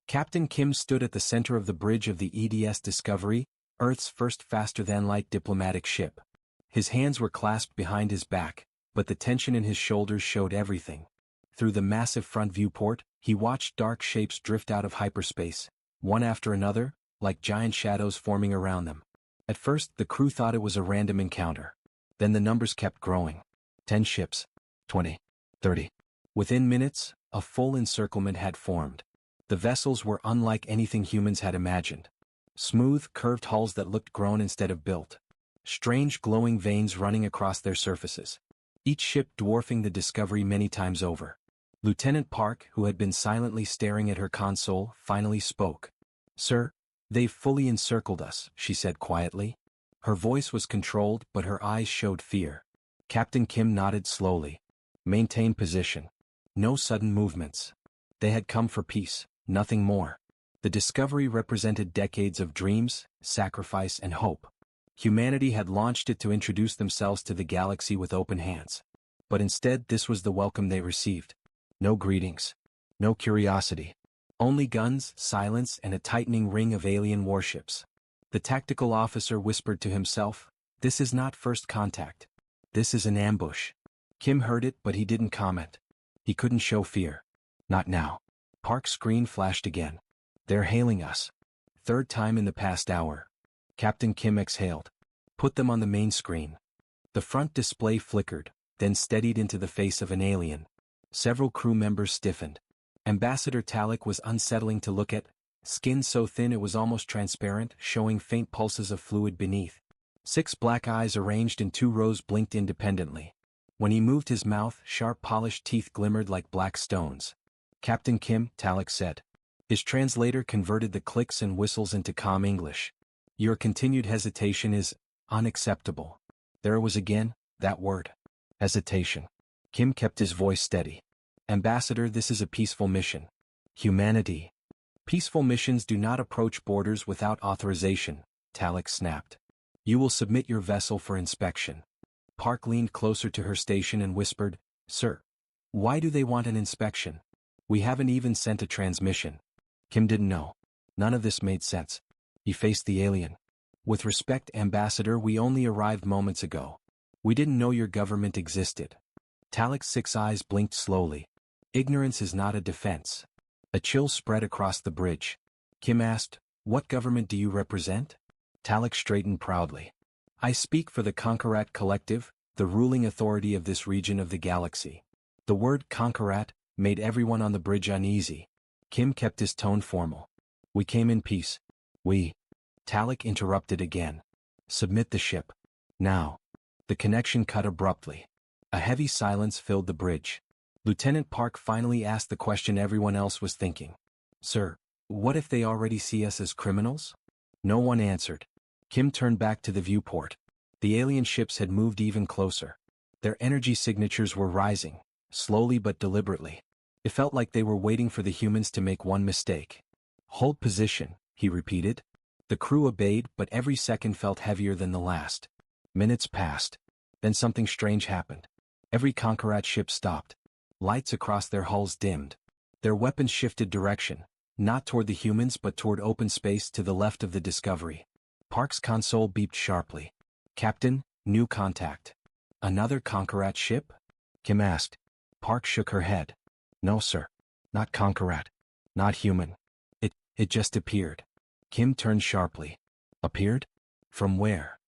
Captain Kim stood at the center of the bridge of the EDS Discovery, Earth's first faster-than-light diplomatic ship. His hands were clasped behind his back, but the tension in his shoulders showed everything. Through the massive front viewport, he watched dark shapes drift out of hyperspace, one after another, like giant shadows forming around them. At first, the crew thought it was a random encounter. Then the numbers kept growing. 10 ships. 20. 30. Within minutes, a full encirclement had formed. The vessels were unlike anything humans had imagined. Smooth, curved hulls that looked grown instead of built. Strange glowing veins running across their surfaces. Each ship dwarfing the Discovery many times over. Lieutenant Park, who had been silently staring at her console, finally spoke. "Sir, they've fully encircled us," she said quietly. Her voice was controlled, but her eyes showed fear. Captain Kim nodded slowly. "Maintain position. No sudden movements." They had come for peace, nothing more. The Discovery represented decades of dreams, sacrifice, and hope. Humanity had launched it to introduce themselves to the galaxy with open hands. But instead, this was the welcome they received. No greetings. No curiosity. Only guns, silence, and a tightening ring of alien warships. The tactical officer whispered to himself, "This is not first contact. This is an ambush." Kim heard it, but he didn't comment. He couldn't show fear. Not now. Park's screen flashed again. "They're hailing us." Third time in the past hour. Captain Kim exhaled. "Put them on the main screen." The front display flickered, then steadied into the face of an alien. Several crew members stiffened. Ambassador Talek was unsettling to look at, skin so thin it was almost transparent, showing faint pulses of fluid beneath. 6 black eyes arranged in 2 rows blinked independently. When he moved his mouth, sharp polished teeth glimmered like black stones. "Captain Kim," Talek said. His translator converted the clicks and whistles into calm English. "Your continued hesitation is unacceptable." There it was again, that word. Hesitation. Kim kept his voice steady. "Ambassador, this is a peaceful mission. Humanity. Peaceful missions do not approach borders without authorization," Talek snapped. "You will submit your vessel for inspection." Park leaned closer to her station and whispered, "Sir, why do they want an inspection? We haven't even sent a transmission." Kim didn't know. None of this made sense. He faced the alien. "With respect, Ambassador, we only arrived moments ago. We didn't know your government existed." Talek's 6 eyes blinked slowly. "Ignorance is not a defense." A chill spread across the bridge. Kim asked, "What government do you represent?" Talek straightened proudly. "I speak for the Conquerat Collective, the ruling authority of this region of the galaxy." The word Conquerat made everyone on the bridge uneasy. Kim kept his tone formal. "We came in peace." "We." Talek interrupted again. "Submit the ship. Now." The connection cut abruptly. A heavy silence filled the bridge. Lieutenant Park finally asked the question everyone else was thinking. "Sir, what if they already see us as criminals?" No one answered. Kim turned back to the viewport. The alien ships had moved even closer. Their energy signatures were rising, slowly but deliberately. It felt like they were waiting for the humans to make one mistake. "Hold position," he repeated. The crew obeyed, but every second felt heavier than the last. Minutes passed. Then something strange happened. Every Conquerat ship stopped. Lights across their hulls dimmed. Their weapons shifted direction, not toward the humans but toward open space to the left of the Discovery. Park's console beeped sharply. "Captain, new contact." "Another Conquerat ship?" Kim asked. Park shook her head. "No, sir. Not Conquerat. Not human. It just appeared." Kim turned sharply. "Appeared? From where?"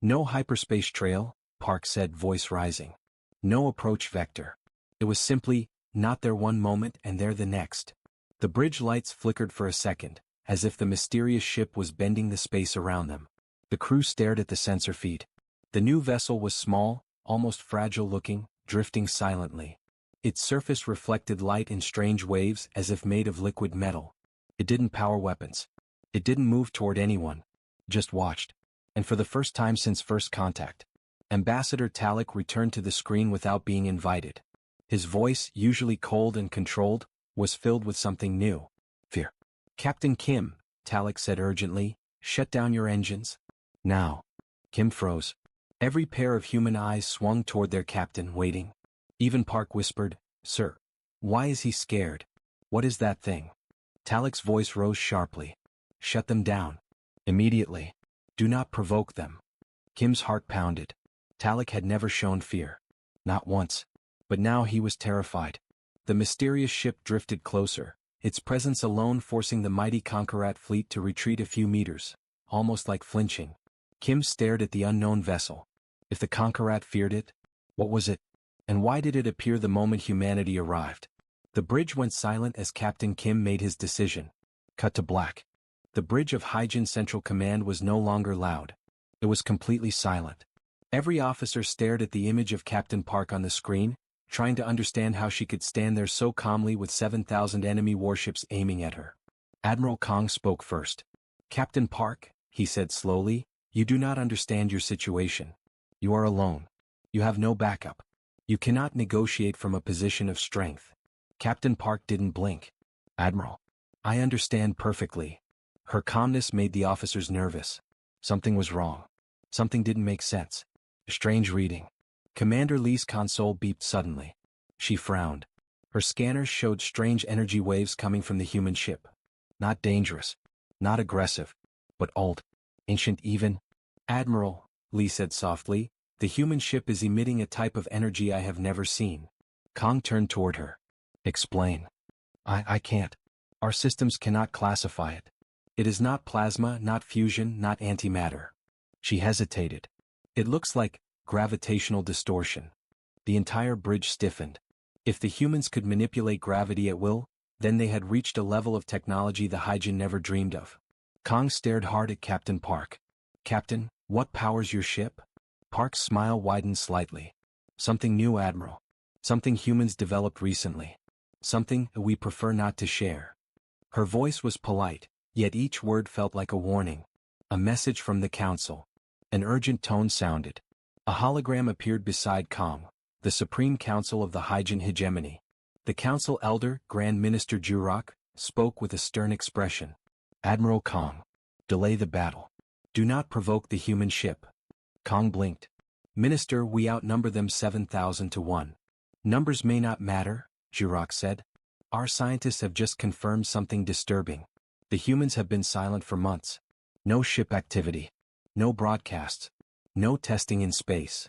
"No hyperspace trail," Park said, voice rising. "No approach vector. It was simply, not there one moment and there the next." The bridge lights flickered for a second, as if the mysterious ship was bending the space around them. The crew stared at the sensor feed. The new vessel was small, almost fragile-looking, drifting silently. Its surface reflected light in strange waves as if made of liquid metal. It didn't power weapons. It didn't move toward anyone. Just watched. And for the first time since first contact, Ambassador Talek returned to the screen without being invited. His voice, usually cold and controlled, was filled with something new. Fear. "Captain Kim," Talek said urgently, "shut down your engines. Now." Kim froze. Every pair of human eyes swung toward their captain, waiting. Even Park whispered, "Sir, why is he scared? What is that thing?" Talik's voice rose sharply. Shut them down. Immediately. Do not provoke them. Kim's heart pounded. Talik had never shown fear. Not once. But now he was terrified. The mysterious ship drifted closer, its presence alone forcing the mighty Conqueror fleet to retreat a few meters, almost like flinching. Kim stared at the unknown vessel. If the Conqueror feared it, what was it? And why did it appear the moment humanity arrived? The bridge went silent as Captain Kim made his decision. Cut to black. The bridge of Hyjin Central Command was no longer loud. It was completely silent. Every officer stared at the image of Captain Park on the screen, trying to understand how she could stand there so calmly with 7,000 enemy warships aiming at her. Admiral Kong spoke first. Captain Park, he said slowly, you do not understand your situation. You are alone. You have no backup. You cannot negotiate from a position of strength. Captain Park didn't blink. Admiral. I understand perfectly. Her calmness made the officers nervous. Something was wrong. Something didn't make sense. A strange reading. Commander Lee's console beeped suddenly. She frowned. Her scanners showed strange energy waves coming from the human ship. Not dangerous. Not aggressive. But old. Ancient even. Admiral, Lee said softly, the human ship is emitting a type of energy I have never seen. Kong turned toward her. Explain. I can't. Our systems cannot classify it. It is not plasma, not fusion, not antimatter. She hesitated. It looks like gravitational distortion. The entire bridge stiffened. If the humans could manipulate gravity at will, then they had reached a level of technology the Hyjin never dreamed of. Kong stared hard at Captain Park. Captain, what powers your ship? Park's smile widened slightly. Something new, Admiral. Something humans developed recently. Something we prefer not to share. Her voice was polite, yet each word felt like a warning. A message from the Council. An urgent tone sounded. A hologram appeared beside Kong, the Supreme Council of the Hyjin hegemony. The Council Elder, Grand Minister Jurok, spoke with a stern expression. Admiral Kong. Delay the battle. Do not provoke the human ship. Kong blinked. Minister, we outnumber them 7,000 to 1. Numbers may not matter, Jurok said. Our scientists have just confirmed something disturbing. The humans have been silent for months. No ship activity. No broadcasts. No testing in space.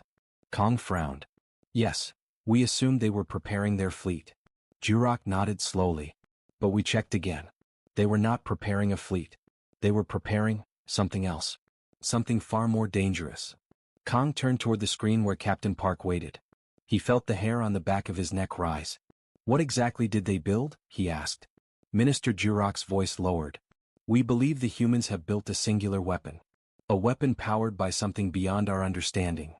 Kong frowned. Yes, we assumed they were preparing their fleet. Jurok nodded slowly. But we checked again. They were not preparing a fleet. They were preparing something else. Something far more dangerous. Kong turned toward the screen where Captain Park waited. He felt the hair on the back of his neck rise. What exactly did they build? He asked. Minister Jurok's voice lowered. We believe the humans have built a singular weapon. A weapon powered by something beyond our understanding.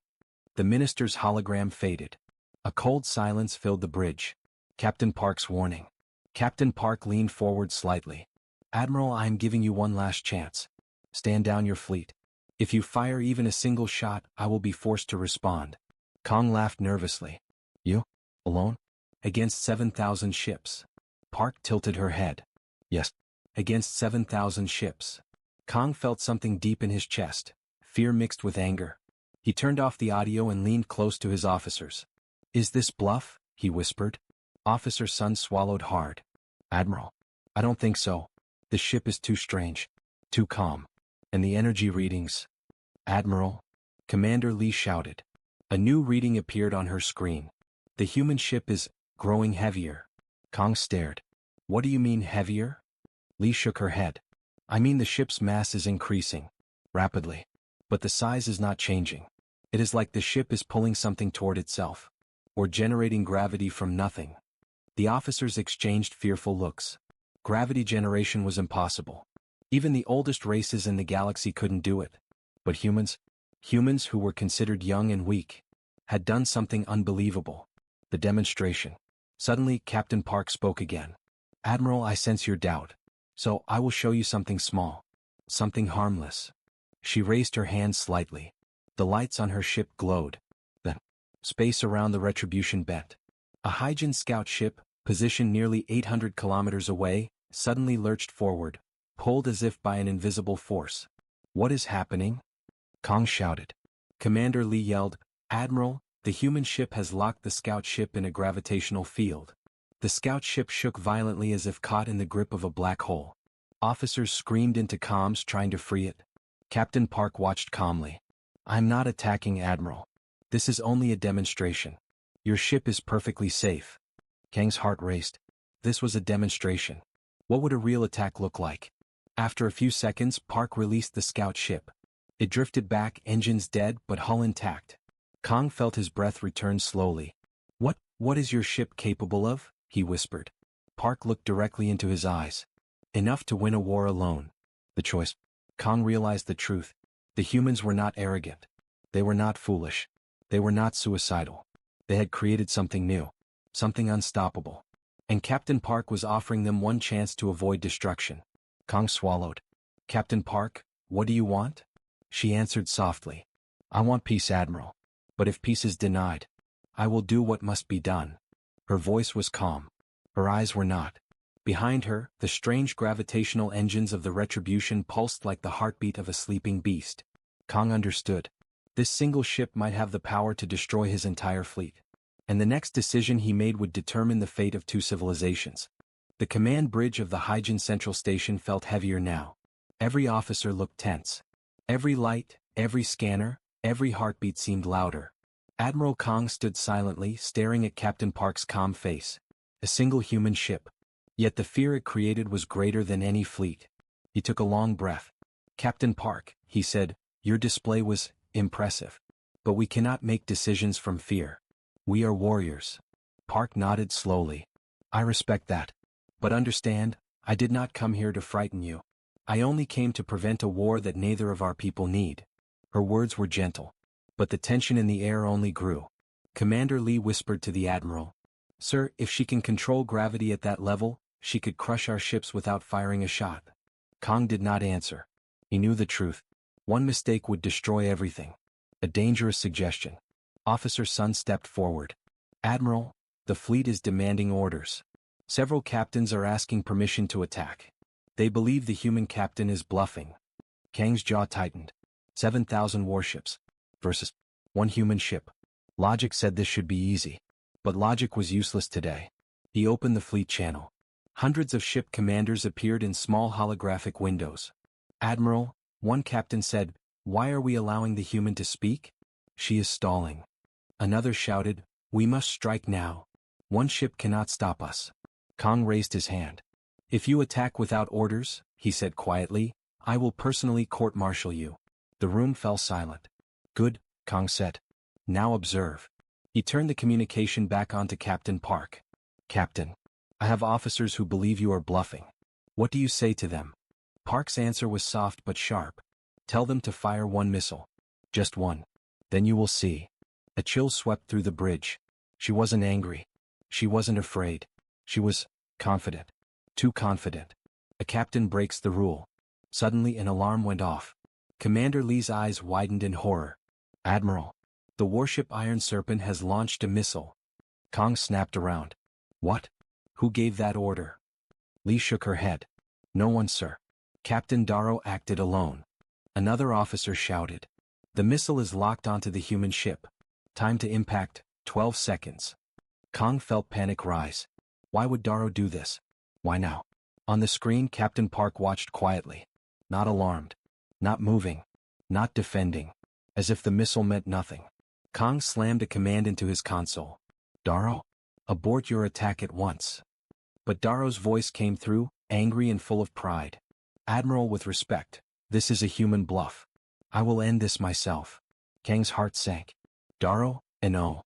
The minister's hologram faded. A cold silence filled the bridge. Captain Park's warning. Captain Park leaned forward slightly. Admiral, I am giving you one last chance. Stand down your fleet. If you fire even a single shot, I will be forced to respond. Kong laughed nervously. You? Alone? Against 7,000 ships. Park tilted her head. Yes. Against 7,000 ships. Kong felt something deep in his chest, fear mixed with anger. He turned off the audio and leaned close to his officers. Is this bluff? He whispered. Officer Sun swallowed hard. Admiral. I don't think so. The ship is too strange. Too calm. And the energy readings. Admiral. Commander Lee shouted. A new reading appeared on her screen. The human ship is growing heavier. Kong stared. What do you mean heavier? Lee shook her head. I mean the ship's mass is increasing. Rapidly. But the size is not changing. It is like the ship is pulling something toward itself. Or generating gravity from nothing. The officers exchanged fearful looks. Gravity generation was impossible. Even the oldest races in the galaxy couldn't do it. But humans who were considered young and weak, had done something unbelievable. The demonstration. Suddenly, Captain Park spoke again. Admiral, I sense your doubt. So, I will show you something small. Something harmless. She raised her hand slightly. The lights on her ship glowed. The space around the Retribution bent. A Hyjin scout ship, positioned nearly 800 kilometers away, suddenly lurched forward, pulled as if by an invisible force. What is happening? Kong shouted. Commander Lee yelled, Admiral, the human ship has locked the scout ship in a gravitational field. The scout ship shook violently as if caught in the grip of a black hole. Officers screamed into comms trying to free it. Captain Park watched calmly. "I'm not attacking, Admiral. This is only a demonstration. Your ship is perfectly safe." Kang's heart raced. This was a demonstration. What would a real attack look like? After a few seconds, Park released the scout ship. It drifted back, engines dead but hull intact. Kang felt his breath return slowly. What is your ship capable of?" he whispered. Park looked directly into his eyes. "Enough to win a war alone." The choice. Kang realized the truth. The humans were not arrogant. They were not foolish. They were not suicidal. They had created something new. Something unstoppable. And Captain Park was offering them one chance to avoid destruction. Kang swallowed. "Captain Park, what do you want?" She answered softly. "I want peace, Admiral. But if peace is denied, I will do what must be done." Her voice was calm. Her eyes were not. Behind her, the strange gravitational engines of the Retribution pulsed like the heartbeat of a sleeping beast. Kang understood. This single ship might have the power to destroy his entire fleet. And the next decision he made would determine the fate of two civilizations. The command bridge of the Hyjin Central Station felt heavier now. Every officer looked tense. Every light, every scanner, every heartbeat seemed louder. Admiral Kang stood silently, staring at Captain Park's calm face. A single human ship. Yet the fear it created was greater than any fleet. He took a long breath. "Captain Park," he said, "your display was impressive. But we cannot make decisions from fear. We are warriors." Park nodded slowly. "I respect that. But understand, I did not come here to frighten you. I only came to prevent a war that neither of our people need." Her words were gentle. But the tension in the air only grew. Commander Lee whispered to the Admiral. "Sir, if she can control gravity at that level, she could crush our ships without firing a shot." Kang did not answer. He knew the truth. One mistake would destroy everything. A dangerous suggestion. Officer Sun stepped forward. "Admiral, the fleet is demanding orders. Several captains are asking permission to attack. They believe the human captain is bluffing." Kang's jaw tightened. 7,000 warships. Versus one human ship. Logic said this should be easy. But logic was useless today. He opened the fleet channel. Hundreds of ship commanders appeared in small holographic windows. "Admiral," one captain said, "why are we allowing the human to speak?" "She is stalling." Another shouted, "We must strike now. One ship cannot stop us." Kang raised his hand. "If you attack without orders," he said quietly, "I will personally court-martial you." The room fell silent. "Good," Kang said. "Now observe." He turned the communication back on to Captain Park. "Captain, I have officers who believe you are bluffing. What do you say to them?" Park's answer was soft but sharp. "Tell them to fire one missile. Just one. Then you will see." A chill swept through the bridge. She wasn't angry. She wasn't afraid. She was confident. Too confident. A captain breaks the rule. Suddenly an alarm went off. Commander Lee's eyes widened in horror. "Admiral, the warship Iron Serpent has launched a missile." Kang snapped around. "What? Who gave that order?" Lee shook her head. "No one, sir. Captain Darrow acted alone." Another officer shouted. "The missile is locked onto the human ship. Time to impact, 12 seconds." Kang felt panic rise. Why would Darrow do this? Why now? On the screen, Captain Park watched quietly. Not alarmed. Not moving. Not defending. As if the missile meant nothing. Kang slammed a command into his console. "Darrow? Abort your attack at once." But Darrow's voice came through, angry and full of pride. "Admiral, with respect, this is a human bluff. I will end this myself." Kang's heart sank. "Darrow, no."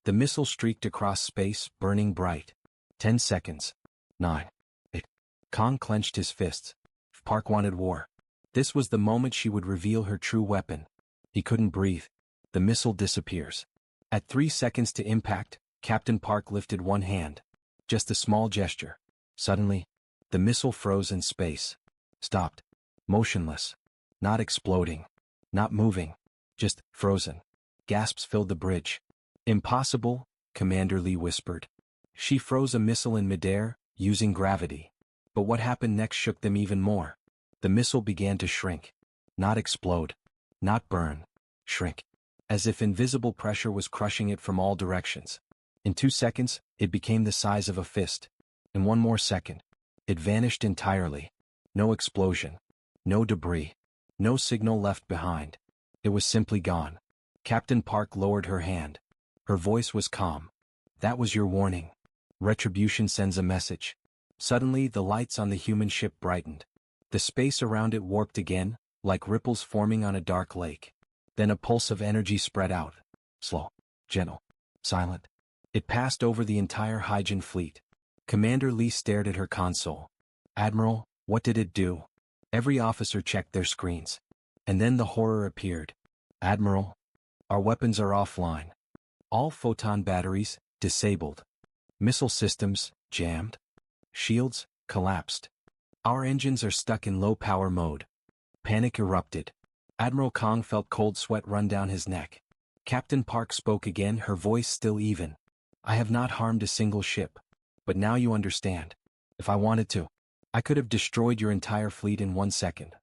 The missile streaked across space, burning bright. 10 seconds. 9. 8. Kang clenched his fists. If Park wanted war, this was the moment she would reveal her true weapon. He couldn't breathe. The missile disappears. At 3 seconds to impact, Captain Park lifted one hand. Just a small gesture. Suddenly, the missile froze in space. Stopped. Motionless. Not exploding. Not moving. Just frozen. Gasps filled the bridge. "Impossible," Commander Lee whispered. She froze a missile in midair, using gravity. But what happened next shook them even more. The missile began to shrink. Not explode. Not burn. Shrink. As if invisible pressure was crushing it from all directions. In 2 seconds, it became the size of a fist. In one more second, it vanished entirely. No explosion. No debris. No signal left behind. It was simply gone. Captain Park lowered her hand. Her voice was calm. That was your warning. Retribution sends a message. Suddenly, the lights on the human ship brightened. The space around it warped again, like ripples forming on a dark lake. Then a pulse of energy spread out. Slow, gentle, silent. It passed over the entire Hygiene fleet. Commander Lee stared at her console. Admiral, what did it do? Every officer checked their screens. And then the horror appeared. Admiral, our weapons are offline. All photon batteries, disabled. Missile systems, jammed. Shields, collapsed. Our engines are stuck in low-power mode. Panic erupted. Admiral Kong felt cold sweat run down his neck. Captain Park spoke again, her voice still even. I have not harmed a single ship. But now you understand. If I wanted to, I could have destroyed your entire fleet in 1 second.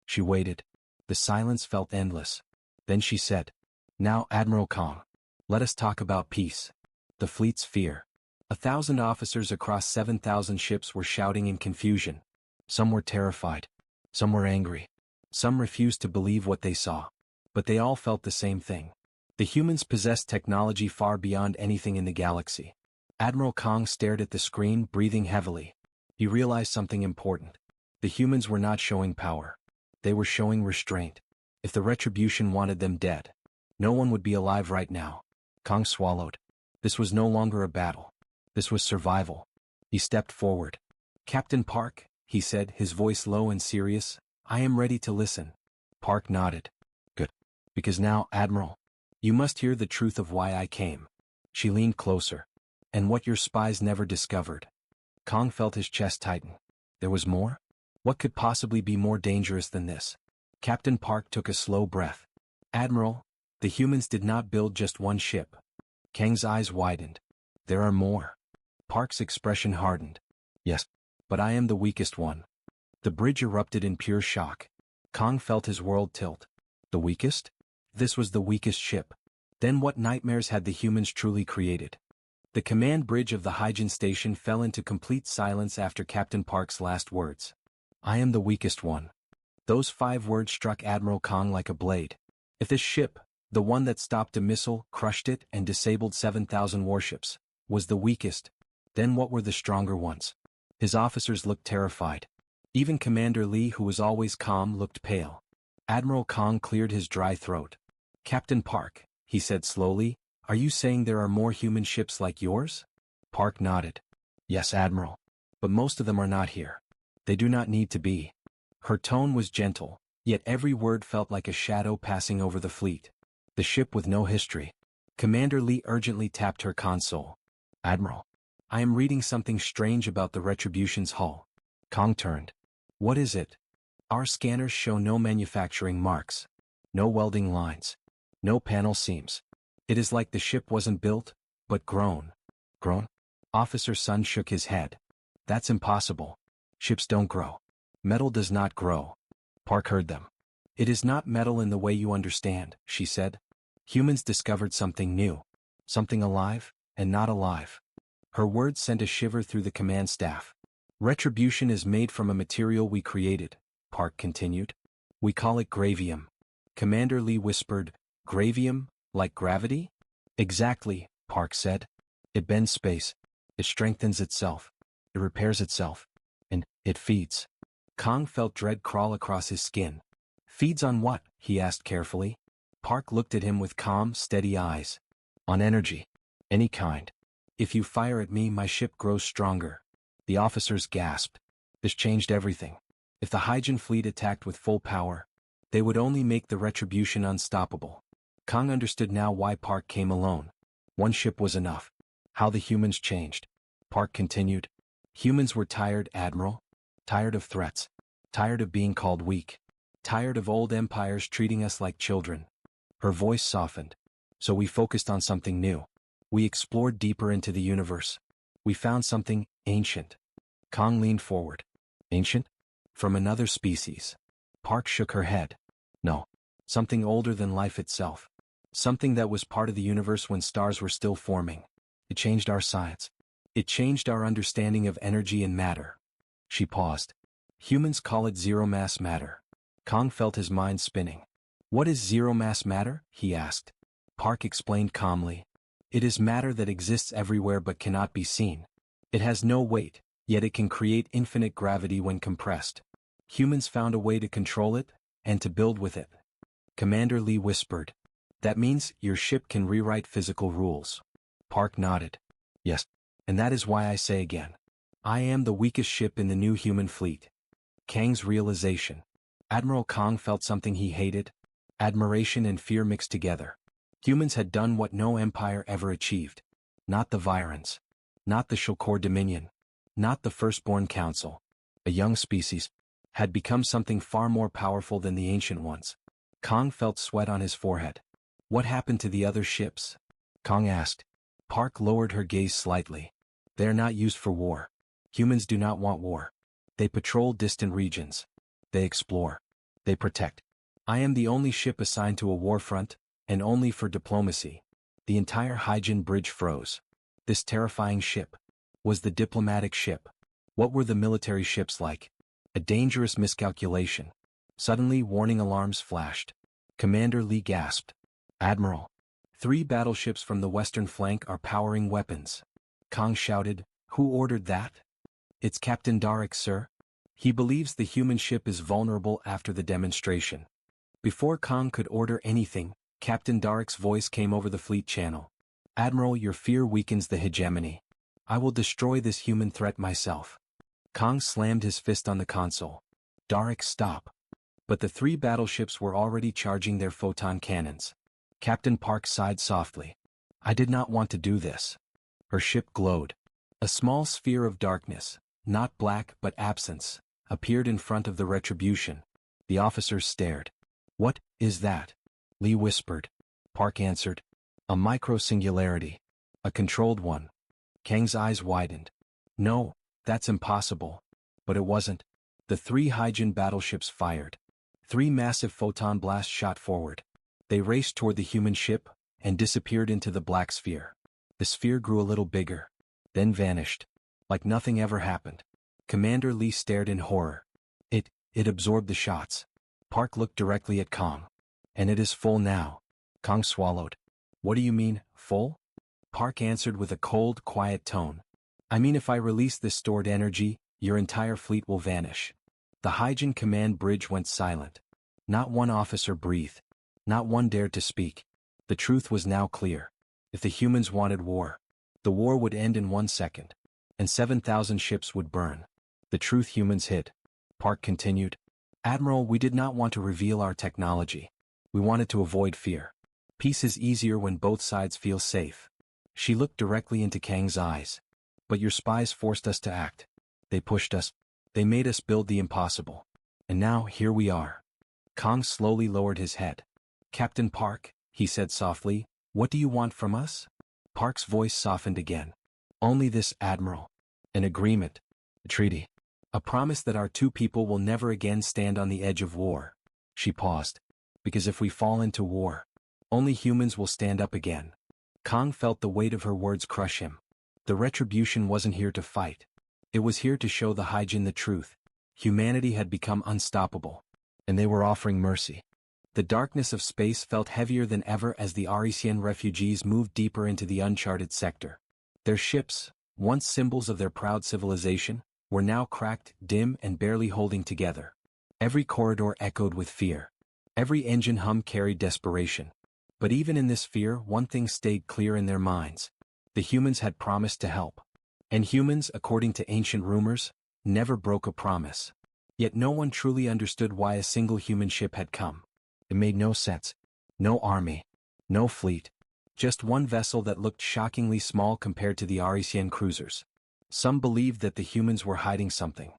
She waited. The silence felt endless. Then she said, Now, Admiral Kong, let us talk about peace. The fleet's fear. 1,000 officers across 7,000 ships were shouting in confusion. Some were terrified. Some were angry. Some refused to believe what they saw. But they all felt the same thing. The humans possessed technology far beyond anything in the galaxy. Admiral Kong stared at the screen, breathing heavily. He realized something important. The humans were not showing power. They were showing restraint. If the Retribution wanted them dead, no one would be alive right now. Kong swallowed. This was no longer a battle. This was survival. He stepped forward. Captain Park, he said, his voice low and serious, I am ready to listen. Park nodded. Good. Because now, Admiral, you must hear the truth of why I came. She leaned closer. And what your spies never discovered. Kong felt his chest tighten. There was more? What could possibly be more dangerous than this? Captain Park took a slow breath. Admiral, the humans did not build just one ship. Kang's eyes widened. There are more. Park's expression hardened. Yes, but I am the weakest one. The bridge erupted in pure shock. Kong felt his world tilt. The weakest? This was the weakest ship. Then what nightmares had the humans truly created? The command bridge of the Hygiene station fell into complete silence after Captain Park's last words. I am the weakest one. Those 5 words struck Admiral Kong like a blade. If this ship, the one that stopped a missile, crushed it, and disabled 7,000 warships, was the weakest, then what were the stronger ones? His officers looked terrified. Even Commander Lee, who was always calm, looked pale. Admiral Kong cleared his dry throat. Captain Park, he said slowly, are you saying there are more human ships like yours? Park nodded. Yes, Admiral. But most of them are not here. They do not need to be. Her tone was gentle, yet every word felt like a shadow passing over the fleet. The ship with no history. Commander Lee urgently tapped her console. Admiral, I am reading something strange about the Retribution's hull. Kong turned. What is it? Our scanners show no manufacturing marks. No welding lines. No panel seams. It is like the ship wasn't built, but grown. Grown? Officer Sun shook his head. That's impossible. Ships don't grow. Metal does not grow. Park heard them. It is not metal in the way you understand, she said. Humans discovered something new. Something alive, and not alive. Her words sent a shiver through the command staff. Retribution is made from a material we created, Park continued. We call it gravium. Commander Lee whispered, Gravium, like gravity? Exactly, Park said. It bends space. It strengthens itself. It repairs itself. And it feeds. Kong felt dread crawl across his skin. Feeds on what? He asked carefully. Park looked at him with calm, steady eyes. On energy. Any kind. If you fire at me, my ship grows stronger. The officers gasped. This changed everything. If the Hygiene fleet attacked with full power, they would only make the Retribution unstoppable. Kong understood now why Park came alone. One ship was enough. How the humans changed. Park continued. Humans were tired, Admiral. Tired of threats. Tired of being called weak. Tired of old empires treating us like children. Her voice softened. So we focused on something new. We explored deeper into the universe. We found something ancient. Kong leaned forward. Ancient? From another species. Park shook her head. No. Something older than life itself. Something that was part of the universe when stars were still forming. It changed our science. It changed our understanding of energy and matter. She paused. Humans call it zero-mass matter. Kong felt his mind spinning. What is zero-mass matter? He asked. Park explained calmly. It is matter that exists everywhere but cannot be seen. It has no weight, yet it can create infinite gravity when compressed. Humans found a way to control it, and to build with it. Commander Lee whispered. That means your ship can rewrite physical rules. Park nodded. Yes, and that is why I say again. I am the weakest ship in the new human fleet. Kang's realization. Admiral Kong felt something he hated. Admiration and fear mixed together. Humans had done what no empire ever achieved. Not the Virans. Not the Shulkor Dominion. Not the Firstborn Council. A young species had become something far more powerful than the ancient ones. Kong felt sweat on his forehead. What happened to the other ships? Kong asked. Park lowered her gaze slightly. They are not used for war. Humans do not want war. They patrol distant regions. They explore. They protect. I am the only ship assigned to a war front, and only for diplomacy. The entire Hyjin bridge froze. This terrifying ship was the diplomatic ship. What were the military ships like? A dangerous miscalculation. Suddenly warning alarms flashed. Commander Lee gasped. Admiral. 3 battleships from the western flank are powering weapons. Kong shouted, Who ordered that? It's Captain Darek, sir. He believes the human ship is vulnerable after the demonstration. Before Kong could order anything, Captain Darek's voice came over the fleet channel. Admiral, your fear weakens the hegemony. I will destroy this human threat myself. Kong slammed his fist on the console. Darek, stop. But the 3 battleships were already charging their photon cannons. Captain Park sighed softly. I did not want to do this. Her ship glowed. A small sphere of darkness, not black but absence, appeared in front of the Retribution. The officers stared. What is that? Lee whispered. Park answered. A micro-singularity. A controlled one. Kang's eyes widened. No, that's impossible. But it wasn't. The 3 Hyjin battleships fired. 3 massive photon blasts shot forward. They raced toward the human ship, and disappeared into the black sphere. The sphere grew a little bigger, then vanished, like nothing ever happened. Commander Lee stared in horror. It absorbed the shots. Park looked directly at Kong. And it is full now. Kong swallowed. What do you mean, full? Park answered with a cold, quiet tone. I mean if I release this stored energy, your entire fleet will vanish. The Hyjin command bridge went silent. Not one officer breathed. Not one dared to speak. The truth was now clear. If the humans wanted war, the war would end in 1 second. And 7,000 ships would burn. The truth humans hid. Park continued. Admiral, we did not want to reveal our technology. We wanted to avoid fear. Peace is easier when both sides feel safe. She looked directly into Kang's eyes. But your spies forced us to act. They pushed us. They made us build the impossible. And now, here we are. Kong slowly lowered his head. Captain Park, he said softly, what do you want from us? Park's voice softened again. Only this, Admiral. An agreement. A treaty. A promise that our 2 people will never again stand on the edge of war. She paused. Because if we fall into war, only humans will stand up again. Kong felt the weight of her words crush him. The Retribution wasn't here to fight. It was here to show the Hyjin the truth. Humanity had become unstoppable. And they were offering mercy. The darkness of space felt heavier than ever as the Arisian refugees moved deeper into the uncharted sector. Their ships, once symbols of their proud civilization, were now cracked, dim, and barely holding together. Every corridor echoed with fear. Every engine hum carried desperation. But even in this fear, one thing stayed clear in their minds. The humans had promised to help. And humans, according to ancient rumors, never broke a promise. Yet no one truly understood why a single human ship had come. It made no sense. No army. No fleet. Just one vessel that looked shockingly small compared to the Arisian cruisers. Some believed that the humans were hiding something.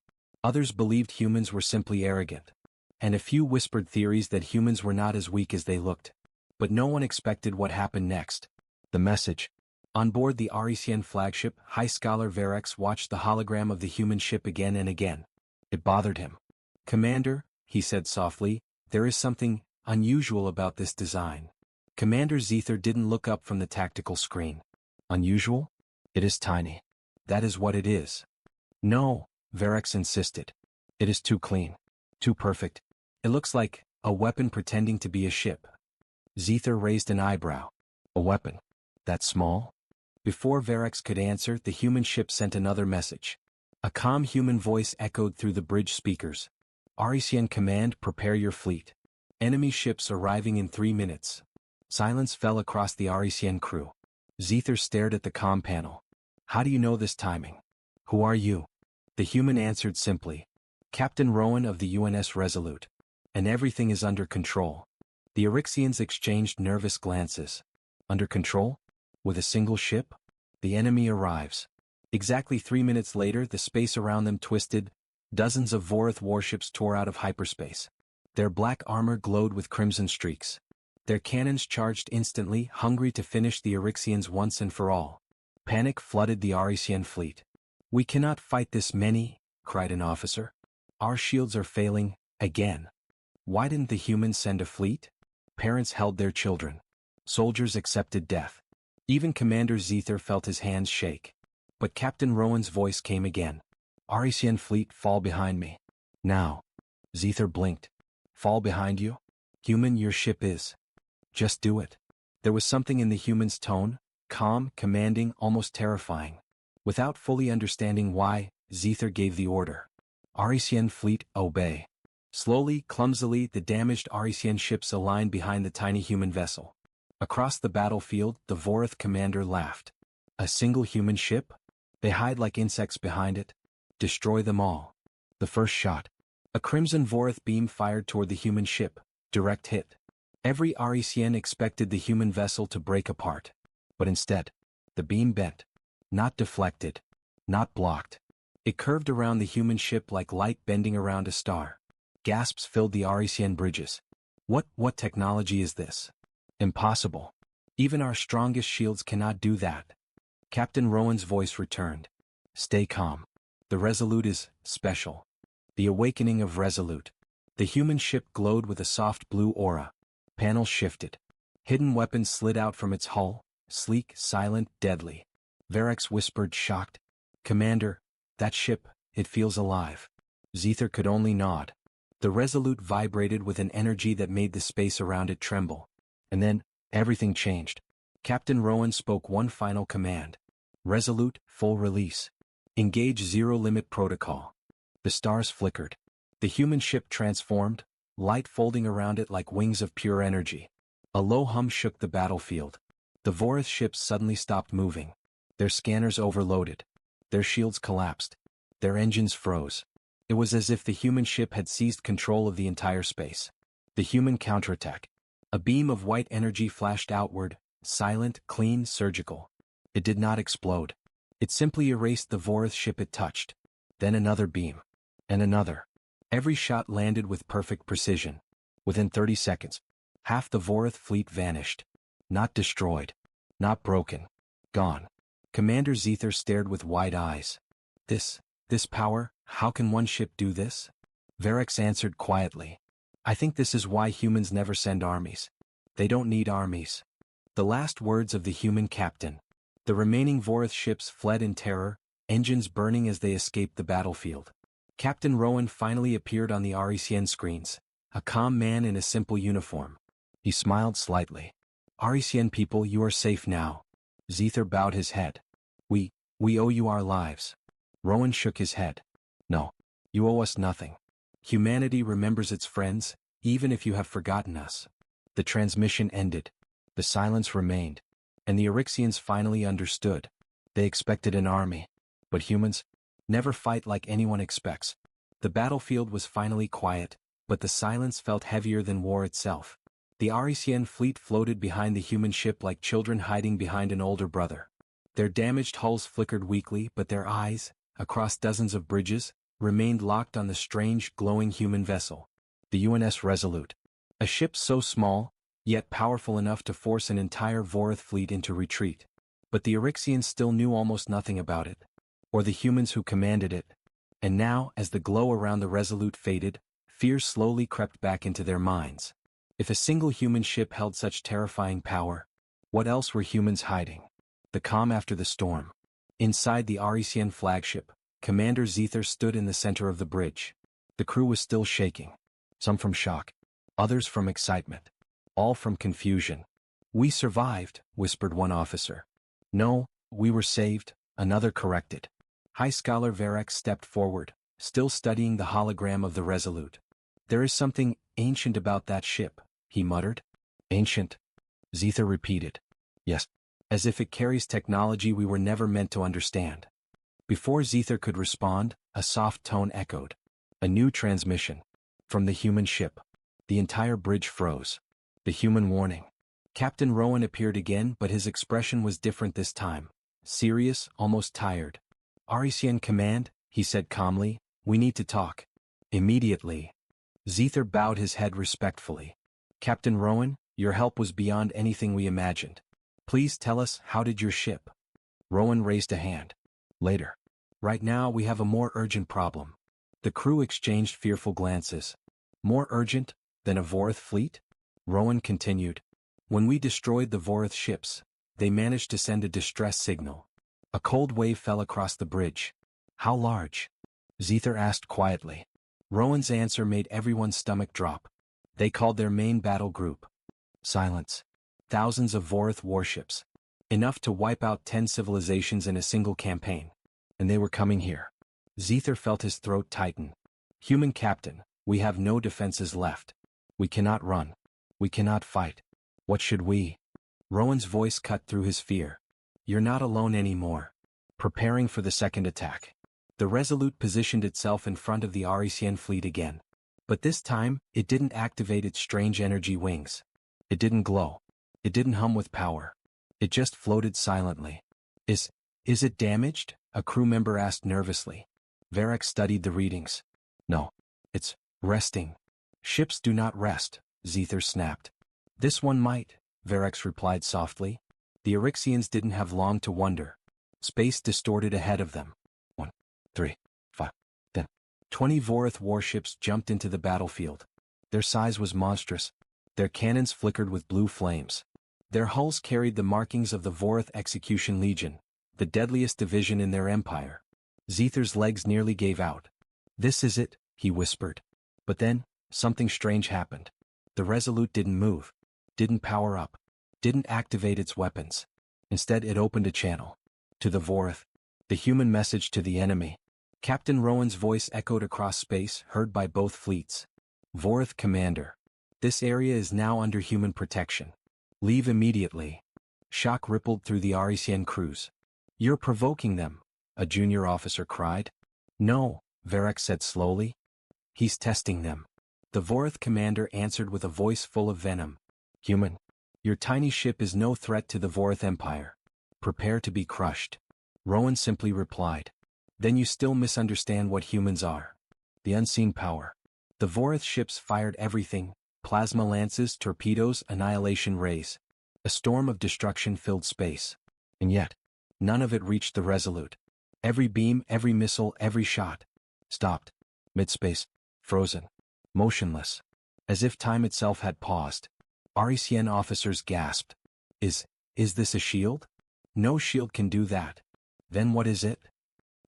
Others believed humans were simply arrogant. And a few whispered theories that humans were not as weak as they looked. But no one expected what happened next. The message. On board the Arisian flagship, High Scholar Varex watched the hologram of the human ship again and again. It bothered him. Commander, he said softly, there is something unusual about this design. Commander Zether didn't look up from the tactical screen. Unusual? It is tiny. That is what it is. No, Verex insisted. It is too clean. Too perfect. It looks like a weapon pretending to be a ship. Zether raised an eyebrow. A weapon? That small? Before Verex could answer, the human ship sent another message. A calm human voice echoed through the bridge speakers. Arisian command, prepare your fleet. Enemy ships arriving in 3 minutes. Silence fell across the Arisian crew. Zether stared at the comm panel. How do you know this timing? Who are you? The human answered simply. Captain Rowan of the UNS Resolute. And everything is under control. The Eryxians exchanged nervous glances. Under control? With a single ship? The enemy arrives. Exactly 3 minutes later, the space around them twisted. Dozens of Vorath warships tore out of hyperspace. Their black armor glowed with crimson streaks. Their cannons charged instantly, hungry to finish the Eryxians once and for all. Panic flooded the Arisian fleet. We cannot fight this many, cried an officer. Our shields are failing, again. Why didn't the humans send a fleet? Parents held their children. Soldiers accepted death. Even Commander Zether felt his hands shake. But Captain Rowan's voice came again. Arisian fleet, fall behind me. Now. Zether blinked. Fall behind you? Human, your ship is. Just do it. There was something in the human's tone, calm, commanding, almost terrifying. Without fully understanding why, Zether gave the order. Arisian fleet, obey. Slowly, clumsily, the damaged Arisian ships aligned behind the tiny human vessel. Across the battlefield, the Vorath commander laughed. A single human ship? They hide like insects behind it. Destroy them all. The first shot. A crimson Vorath beam fired toward the human ship. Direct hit. Every Arisian expected the human vessel to break apart. But instead, the beam bent. Not deflected. Not blocked. It curved around the human ship like light bending around a star. Gasps filled the Arisian bridges. What technology is this? Impossible. Even our strongest shields cannot do that. Captain Rowan's voice returned. Stay calm. The Resolute is special. The awakening of Resolute. The human ship glowed with a soft blue aura. Panels shifted. Hidden weapons slid out from its hull, sleek, silent, deadly. Verex whispered, shocked. Commander, that ship, it feels alive. Zether could only nod. The Resolute vibrated with an energy that made the space around it tremble. And then, everything changed. Captain Rowan spoke one final command. Resolute, full release. Engage zero-limit protocol. The stars flickered. The human ship transformed, light folding around it like wings of pure energy. A low hum shook the battlefield. The Vorath ships suddenly stopped moving. Their scanners overloaded. Their shields collapsed. Their engines froze. It was as if the human ship had seized control of the entire space. The human counterattack. A beam of white energy flashed outward, silent, clean, surgical. It did not explode. It simply erased the Vorath ship it touched. Then another beam. And another. Every shot landed with perfect precision. Within 30 seconds, half the Vorath fleet vanished. Not destroyed. Not broken. Gone. Commander Zether stared with wide eyes. This power, how can one ship do this? Verex answered quietly. I think this is why humans never send armies. They don't need armies. The last words of the human captain. The remaining Vorath ships fled in terror, engines burning as they escaped the battlefield. Captain Rowan finally appeared on the Arisian screens, a calm man in a simple uniform. He smiled slightly. Arisian people, you are safe now. Zether bowed his head. We owe you our lives. Rowan shook his head. No, you owe us nothing. Humanity remembers its friends, even if you have forgotten us. The transmission ended. The silence remained. And the Eryxians finally understood. They expected an army. But humans never fight like anyone expects. The battlefield was finally quiet, but the silence felt heavier than war itself. The Arisian fleet floated behind the human ship like children hiding behind an older brother. Their damaged hulls flickered weakly, but their eyes, across dozens of bridges, remained locked on the strange, glowing human vessel. The UNS Resolute. A ship so small, yet powerful enough to force an entire Vorath fleet into retreat. But the Eryxians still knew almost nothing about it. Or the humans who commanded it. And now, as the glow around the Resolute faded, fear slowly crept back into their minds. If a single human ship held such terrifying power, what else were humans hiding? The calm after the storm. Inside the Arisian flagship, Commander Zether stood in the center of the bridge. The crew was still shaking. Some from shock. Others from excitement. All from confusion. "We survived," whispered one officer. "No, we were saved," another corrected. High Scholar Varek stepped forward, still studying the hologram of the Resolute. "There is something ancient about that ship," he muttered. "Ancient?" Zether repeated. "Yes. As if it carries technology we were never meant to understand." Before Zether could respond, a soft tone echoed. A new transmission. From the human ship. The entire bridge froze. The human warning. Captain Rowan appeared again, but his expression was different this time. Serious, almost tired. "Arisian Command," he said calmly, "we need to talk. Immediately." Zether bowed his head respectfully. "Captain Rowan, your help was beyond anything we imagined. Please tell us, how did your ship?" Rowan raised a hand. "Later. Right now we have a more urgent problem." The crew exchanged fearful glances. "More urgent than a Vorith fleet?" Rowan continued. "When we destroyed the Vorith ships, they managed to send a distress signal. A cold wave fell across the bridge." "How large?" Zether asked quietly. Rowan's answer made everyone's stomach drop. "They called their main battle group." Silence. "Thousands of Vorith warships. Enough to wipe out 10 civilizations in a single campaign. And they were coming here." Zether felt his throat tighten. "Human captain, we have no defenses left. We cannot run. We cannot fight. What should we?" Rowan's voice cut through his fear. "You're not alone anymore." Preparing for the second attack. The Resolute positioned itself in front of the Arisian fleet again. But this time, it didn't activate its strange energy wings. It didn't glow. It didn't hum with power. It just floated silently. Is it damaged?" a crew member asked nervously. Varek studied the readings. "No. It's resting." "Ships do not rest," Zether snapped. "This one might," Varek replied softly. The Eryxians didn't have long to wonder. Space distorted ahead of them. 1, 3, 5, 10. 20 Vorith warships jumped into the battlefield. Their size was monstrous. Their cannons flickered with blue flames. Their hulls carried the markings of the Vorith Execution Legion, the deadliest division in their empire. Zether's legs nearly gave out. "This is it," he whispered. But then, something strange happened. The Resolute didn't move. Didn't power up. Didn't activate its weapons. Instead it opened a channel. To the Vorith. The human message to the enemy. Captain Rowan's voice echoed across space, heard by both fleets. "Vorith Commander. This area is now under human protection. Leave immediately." Shock rippled through the Arisian crews. "You're provoking them," a junior officer cried. "No," Varek said slowly. "He's testing them." The Vorith commander answered with a voice full of venom. "Human. Your tiny ship is no threat to the Vorith Empire. Prepare to be crushed." Rowan simply replied. "Then you still misunderstand what humans are. The unseen power." The Vorith ships fired everything: plasma lances, torpedoes, annihilation rays. A storm of destruction filled space. And yet, none of it reached the Resolute. Every beam, every missile, every shot stopped. Mid-space, frozen, motionless, as if time itself had paused. Arisian officers gasped. Is this a shield? No shield can do that." "Then what is it?"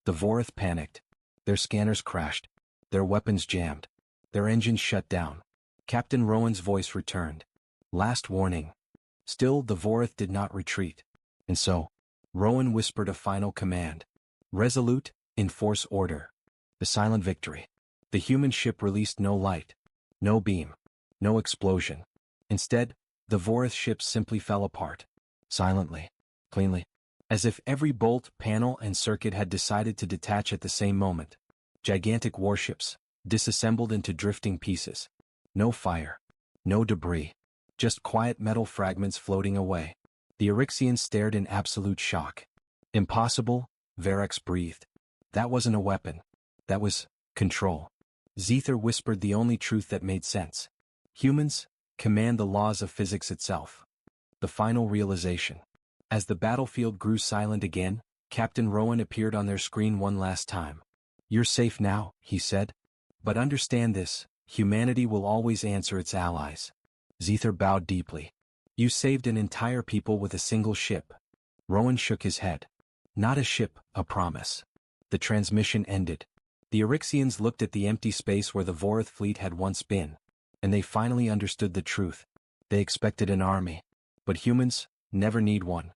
The Vorith panicked. Their scanners crashed. Their weapons jammed. Their engines shut down. Captain Rowan's voice returned. "Last warning." Still the Vorith did not retreat. And so, Rowan whispered a final command. "Resolute, enforce order." The silent victory. The human ship released no light. No beam. No explosion. Instead, the Vorith ships simply fell apart. Silently. Cleanly. As if every bolt, panel, and circuit had decided to detach at the same moment. Gigantic warships, disassembled into drifting pieces. No fire. No debris. Just quiet metal fragments floating away. The Eryxians stared in absolute shock. "Impossible," Varek breathed. "That wasn't a weapon. That was control." Zether whispered the only truth that made sense. "Humans command the laws of physics itself." The final realization. As the battlefield grew silent again, Captain Rowan appeared on their screen one last time. "You're safe now," he said. "But understand this, humanity will always answer its allies." Zether bowed deeply. "You saved an entire people with a single ship." Rowan shook his head. Not a ship, a promise. The transmission ended. The Eryxians looked at the empty space where the Vorith fleet had once been, and they finally understood the truth. They expected an army. But humans never need one.